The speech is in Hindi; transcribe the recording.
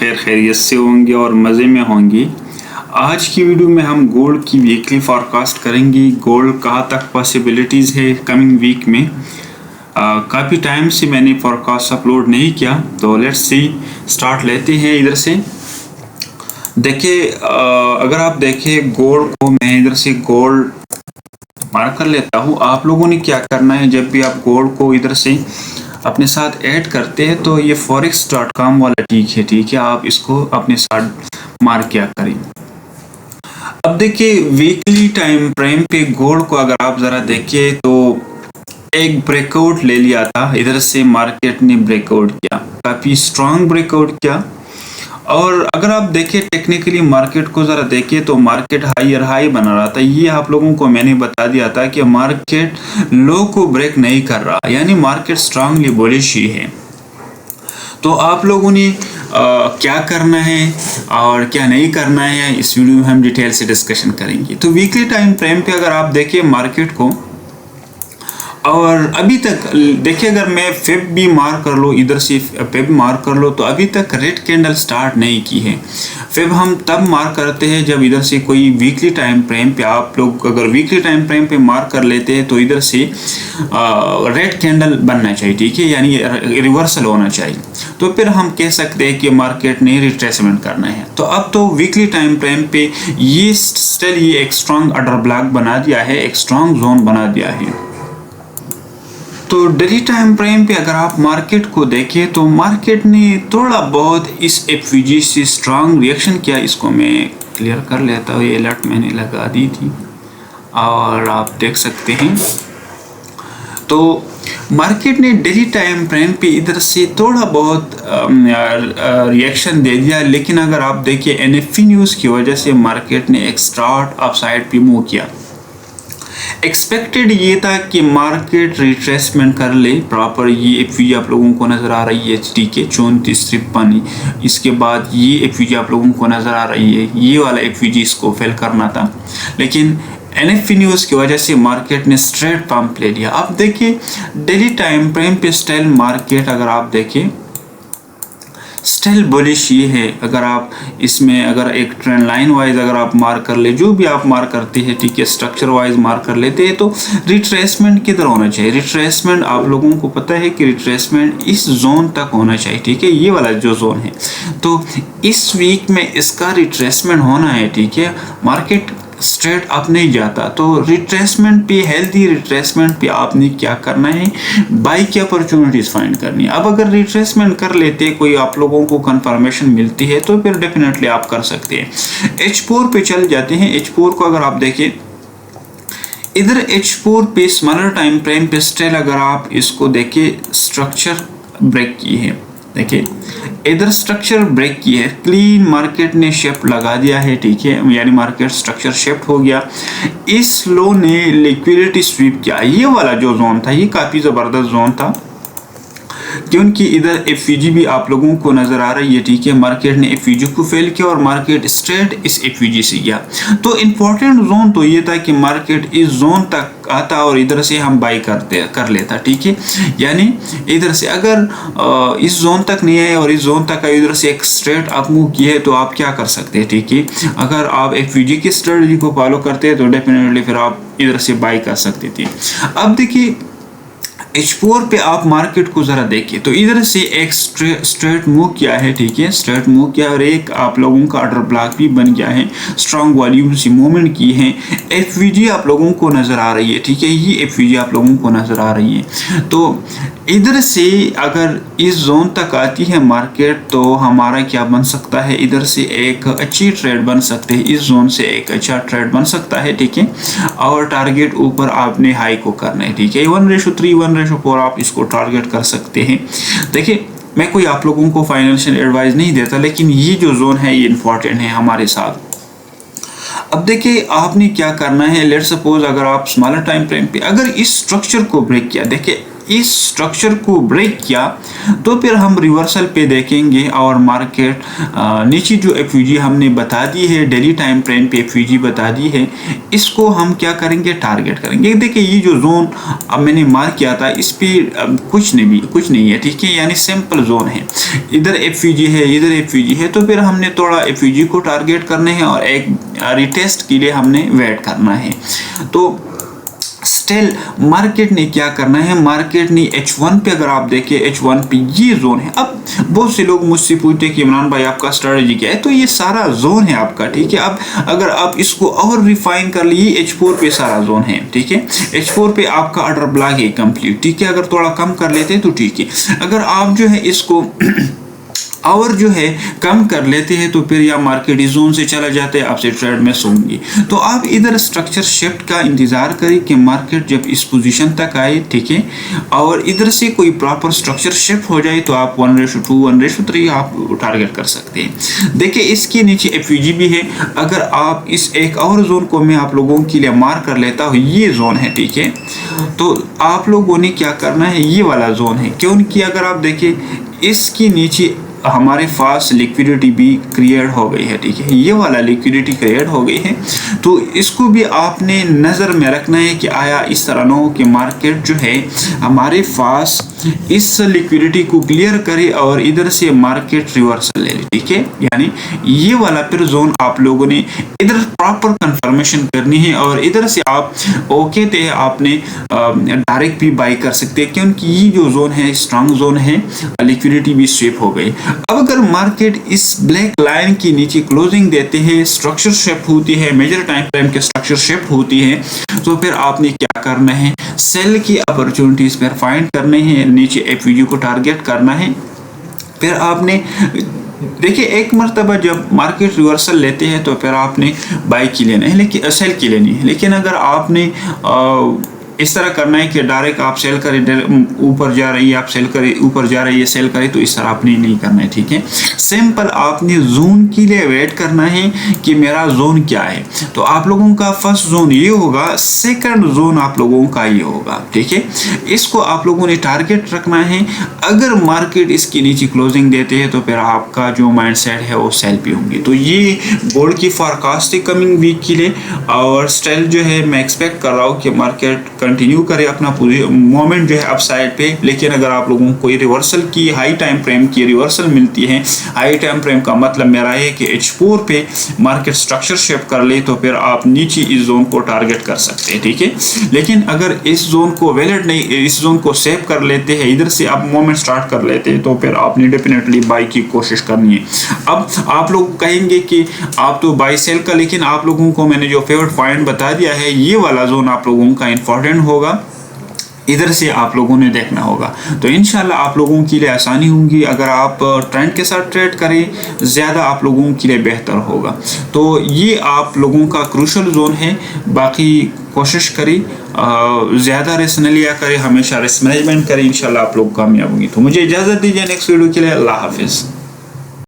खैर खैरियत से होंगे और मज़े में होंगे। आज की वीडियो में हम गोल्ड की वीकली फॉरकास्ट करेंगे। गोल्ड कहाँ तक पॉसिबिलिटीज़ है कमिंग वीक में। काफ़ी टाइम से मैंने फॉरकास्ट अपलोड नहीं किया, तो लेट्स सी स्टार्ट लेते हैं इधर से। देखिए, अगर आप देखें गोल्ड को, मैं इधर से गोल्ड मार्क कर लेता हूँ। आप लोगों ने क्या करना है, जब भी आप गोल्ड को इधर से अपने साथ ऐड करते हैं तो ये forex.com वाला ठीक है, आप इसको अपने साथ मार्क किया करें। अब देखिए, वीकली टाइम फ्रेम पे गोल्ड को अगर आप ज़रा देखिए तो एक ब्रेकआउट ले लिया था, इधर से मार्केट ने ब्रेकआउट किया, काफ़ी स्ट्रांग ब्रेकआउट किया। और अगर आप देखें टेक्निकली मार्केट को ज़रा देखिए तो मार्केट हायर हाई बना रहा था। ये आप लोगों को मैंने बता दिया था कि मार्केट लो को ब्रेक नहीं कर रहा, यानी मार्केट स्ट्रांगली बुलिश ही है। तो आप लोगों ने क्या करना है और क्या नहीं करना है, इस वीडियो में हम डिटेल से डिस्कशन करेंगे। तो वीकली टाइम फ्रेम पे अगर आप देखिए मार्केट को, और अभी तक देखिए, अगर मैं फेब भी मार्क कर लो, इधर से फेब मार्क कर लो, तो अभी तक रेड कैंडल स्टार्ट नहीं की है। फेब हम तब मार्क करते हैं जब इधर से कोई वीकली टाइम फ्रेम पे, आप लोग अगर वीकली टाइम फ्रेम पे मार्क कर लेते हैं तो इधर से रेड कैंडल बनना चाहिए, ठीक है, यानी रिवर्सल होना चाहिए। तो फिर हम कह सकते हैं कि मार्केट ने रिट्रेसमेंट करना है। तो अब तो वीकली टाइम फ्रेम पे ये स्टिल ये एक स्ट्रॉन्ग ऑर्डर ब्लॉक बना दिया है, एक स्ट्रॉन्ग जोन बना दिया है। तो डेली टाइम फ्रेम पे अगर आप मार्केट को देखें तो मार्केट ने थोड़ा बहुत इस एफवीजी से स्ट्रांग रिएक्शन किया। इसको मैं क्लियर कर लेता हूँ, ये अलर्ट मैंने लगा दी थी और आप देख सकते हैं। तो मार्केट ने डेली टाइम फ्रेम पे इधर से थोड़ा बहुत रिएक्शन दे दिया, लेकिन अगर आप देखिए एनएफपी न्यूज़ की वजह से मार्केट ने एक स्टार्ट अपसाइड पे मूव किया। एक्सपेक्टेड ये था कि मार्केट रिट्रेसमेंट कर ले प्रॉपर। ये एफवीजी आप लोगों को नज़र आ रही है एचडी के 3453, इसके बाद ये एफवीजी आप लोगों को नज़र आ रही है, ये वाला एफवीजी इसको फेल करना था, लेकिन एनएफपी न्यूज़ की वजह से मार्केट ने स्ट्रेट पंप ले लिया। अब देखिए डेली टाइम फ्रेम पे स्टाइल मार्केट अगर आप देखें स्टिल बुलिश ये है। अगर आप इसमें अगर एक ट्रेंड लाइन वाइज अगर आप मार्क कर ले, जो भी आप मार्क करते हैं, ठीक है, स्ट्रक्चर वाइज मार्क कर लेते हैं, तो रिट्रेसमेंट किधर होना चाहिए। रिट्रेसमेंट आप लोगों को पता है कि रिट्रेसमेंट इस जोन तक होना चाहिए, ठीक है, ये वाला जो जोन है। तो इस वीक में इसका रिट्रेसमेंट होना है, ठीक है, मार्केट स्ट्रेट अप नहीं जाता। तो रिट्रेसमेंट पे, हेल्दी रिट्रेसमेंट पे आपने क्या करना है, बाई की अपॉर्चुनिटीज फाइंड करनी है। अब अगर रिट्रेसमेंट कर लेते कोई आप लोगों को कंफर्मेशन मिलती है तो फिर डेफिनेटली आप कर सकते हैं। H4 पे चल जाते हैं। H4 को अगर आप देखें, इधर H4 पे स्मॉलर टाइम फ्रेम पे स्टिल अगर आप इसको देखें स्ट्रक्चर ब्रेक की है, देखिए इधर स्ट्रक्चर ब्रेक की है, क्लीन मार्केट ने शिफ्ट लगा दिया है, ठीक है, यानी मार्केट स्ट्रक्चर शिफ्ट हो गया। इस लो ने लिक्विडिटी स्वीप किया। ये वाला जो जोन था ये काफ़ी ज़बरदस्त जोन था, क्योंकि इधर एफवीजी भी आप लोगों को नज़र आ रही है, ठीक है, मार्केट ने एफवीजी को फेल किया और मार्केट स्ट्रेट इस एफवीजी से गया। तो इम्पोर्टेंट जोन तो ये था कि मार्केट इस जोन तक आता और इधर से हम बाई कर लेता, ठीक है, यानी इधर से अगर इस जोन तक नहीं आए और इस जोन तक आए, इधर से एक स्ट्रेट अप मूव किए, तो आप क्या कर सकते हैं, ठीक है, अगर आप एफवीजी की स्ट्रेटजी को फॉलो करते हैं तो डेफिनेटली फिर आप इधर से बाई कर सकते थे। अब देखिए H4 पे आप मार्केट को ज़रा देखिए तो इधर से एक स्ट्रेट मूव किया है, ठीक है, स्ट्रेट मूव किया और एक आप लोगों का ऑर्डर ब्लॉक भी बन गया है, स्ट्रॉन्ग वॉल्यूम से मूवमेंट की है। एफवीजी आप लोगों को नज़र आ रही है, ठीक है, ये एफवीजी आप लोगों को नज़र आ रही है। तो इधर से अगर इस जोन तक आती है मार्केट तो हमारा क्या बन सकता है, इधर से एक अच्छी ट्रेड बन सकते हैं, इस जोन से एक अच्छा ट्रेड बन सकता है, ठीक है, और टारगेट ऊपर आपने हाई को करना है, ठीक है, 1:3 1:4 आप इसको टारगेट कर सकते हैं। देखिए मैं कोई आप लोगों को फाइनेंशियल एडवाइस नहीं देता, लेकिन ये जो जोन है ये इंपॉर्टेंट है हमारे साथ। अब देखिए आपने क्या करना है, लेट सपोज अगर आप स्मॉलर टाइम फ्रेम पे अगर इस स्ट्रक्चर को ब्रेक किया, देखिए इस स्ट्रक्चर को ब्रेक किया तो फिर हम रिवर्सल पे देखेंगे और मार्केट नीचे जो एफयूजी हमने बता दी है, डेली टाइम फ्रेम पे एफयूजी बता दी है, इसको हम क्या करेंगे, टारगेट करेंगे। देखिए ये जो जोन अब मैंने मार्क किया था इस पे कुछ नहीं है, ठीक है, यानी सिंपल जोन है, इधर एफयूजी है, इधर एफयूजी है, तो फिर हमने थोड़ा एफयूजी को टारगेट करना है और एक रिटेस्ट के लिए हमने वेट करना है। तो स्टिल मार्केट ने क्या करना है, मार्केट ने H1 पे, अगर आप देखें H1 पे ये जोन है। अब बहुत से लोग मुझसे पूछते हैं कि इमरान भाई आपका स्ट्रेटजी क्या है, तो ये सारा जोन है आपका, ठीक है। अब अगर आप इसको और रिफाइन कर लिए, H4 पे सारा जोन है, ठीक है, H4 पे आपका ऑर्डर ब्लॉक है कंप्लीट, ठीक है। अगर थोड़ा कम कर लेते तो ठीक है, अगर आप जो है इसको और जो है कम कर लेते हैं तो फिर या मार्केट इस जोन से चला जाते हैं, आपसे ट्रेड में सोंगी। तो आप इधर स्ट्रक्चर शिफ्ट का इंतजार करें कि मार्केट जब इस पोजीशन तक आए, ठीक है, और इधर से कोई प्रॉपर स्ट्रक्चर शिफ्ट हो जाए तो आप 1:2 1:3 आप टारगेट कर सकते हैं। देखिए इसके नीचे एफयूजी भी है, अगर आप इस एक और जोन को मैं आप लोगों के लिए मार्क कर लेता हूँ, ये जोन है, ठीक है, तो आप लोगों ने क्या करना है, ये वाला जोन है, क्योंकि अगर आप देखिए इसके नीचे हमारे पास लिक्विडिटी भी क्रिएट हो गई है, ठीक है, ये वाला लिक्विडिटी क्रिएट हो गई है। तो इसको भी आपने नज़र में रखना है कि आया इस तरह ना हो कि मार्केट जो है हमारे पास इस लिक्विडिटी को क्लियर करे और इधर से मार्केट रिवर्सल ले ले, ठीक है, यानी ये वाला फिर जोन आप लोगों ने इधर प्रॉपर कंफर्मेशन करनी है और इधर से आप ओके थे आपने डायरेक्ट भी बाई कर सकते हैं, क्योंकि ये जो जोन है स्ट्रांग जोन है, लिक्विडिटी भी स्वेप हो गई। अब अगर मार्केट इस ब्लैक लाइन के नीचे क्लोजिंग देते हैं, स्ट्रक्चर शिफ्ट होती है, मेजर टाइम फ्रेम के स्ट्रक्चर शिफ्ट होती है, तो फिर आपने क्या करना है, सेल की अपॉर्चुनिटीज पर फाइंड करने हैं, नीचे एफयूजी को टारगेट करना है। फिर आपने देखिए एक मरतबा जब मार्केट रिवर्सल लेते हैं तो फिर आपने बाई की लेना है, लेकिन सेल की लेनी है। लेकिन अगर आपने इस तरह करना है कि डायरेक्ट आप सेल करें, ऊपर जा रही है आप सेल करें, ऊपर जा रही है सेल करें, तो इस तरह आपने नहीं करना है, ठीक है। सिंपल आपने जोन के लिए वेट करना है कि मेरा जोन क्या है। तो आप लोगों का फर्स्ट जोन ये होगा, सेकंड जोन आप लोगों का ये होगा, ठीक है। इसको आप लोगों ने टारगेट रखना है। अगर मार्केट इसके नीचे क्लोजिंग देते हैं तो फिर आपका जो माइंड सेट है वो सेल पे होंगे। तो ये गोल्ड की फोरकास्ट है कमिंग वीक के लिए, और स्टिल जो है मैं एक्सपेक्ट कर रहा हूँ कि मार्केट कंटिन्यू करे अपना पूरी मोमेंट जो है अपसाइड पे। लेकिन अगर आप लोगों को कोई रिवर्सल की हाई टाइम फ्रेम की रिवर्सल मिलती है, हाई टाइम फ्रेम का मतलब मेरा है कि H4 पे मार्केट स्ट्रक्चर शेप कर ले, तो फिर आप नीचे इस जोन को टारगेट कर सकते हैं, ठीक है। लेकिन अगर इस जोन को वैलिड नहीं, इस जोन को सेव कर लेते हैं, इधर से आप मोमेंट स्टार्ट कर लेते हैं, तो फिर आपने डेफिनेटली बाई की कोशिश करनी है। अब आप लोग कहेंगे कि आप तो बाई सेल का, लेकिन आप लोगों को मैंने जो फेवरेट पॉइंट बता दिया है, ये वाला जोन आप लोगों का इंपॉर्टेंट होगा, इधर से आप लोगों ने देखना होगा। तो इंशाल्लाह आप लोगों के लिए आसानी होगी। अगर आप ट्रेंड के साथ ट्रेड करें, ज़्यादा आप लोगों के लिए बेहतर होगा। तो ये आप लोगों का क्रूशल जोन है। बाकी कोशिश करें ज़्यादा रिस्क न लिया करें, हमेशा रिस्क मैनेजमेंट करें, इंशाल्लाह आप लोग कामयाब होंगे। तो मुझे इजाज़त दीजिए, नेक्स्ट वीडियो के लिए अल्लाह हाफिज़।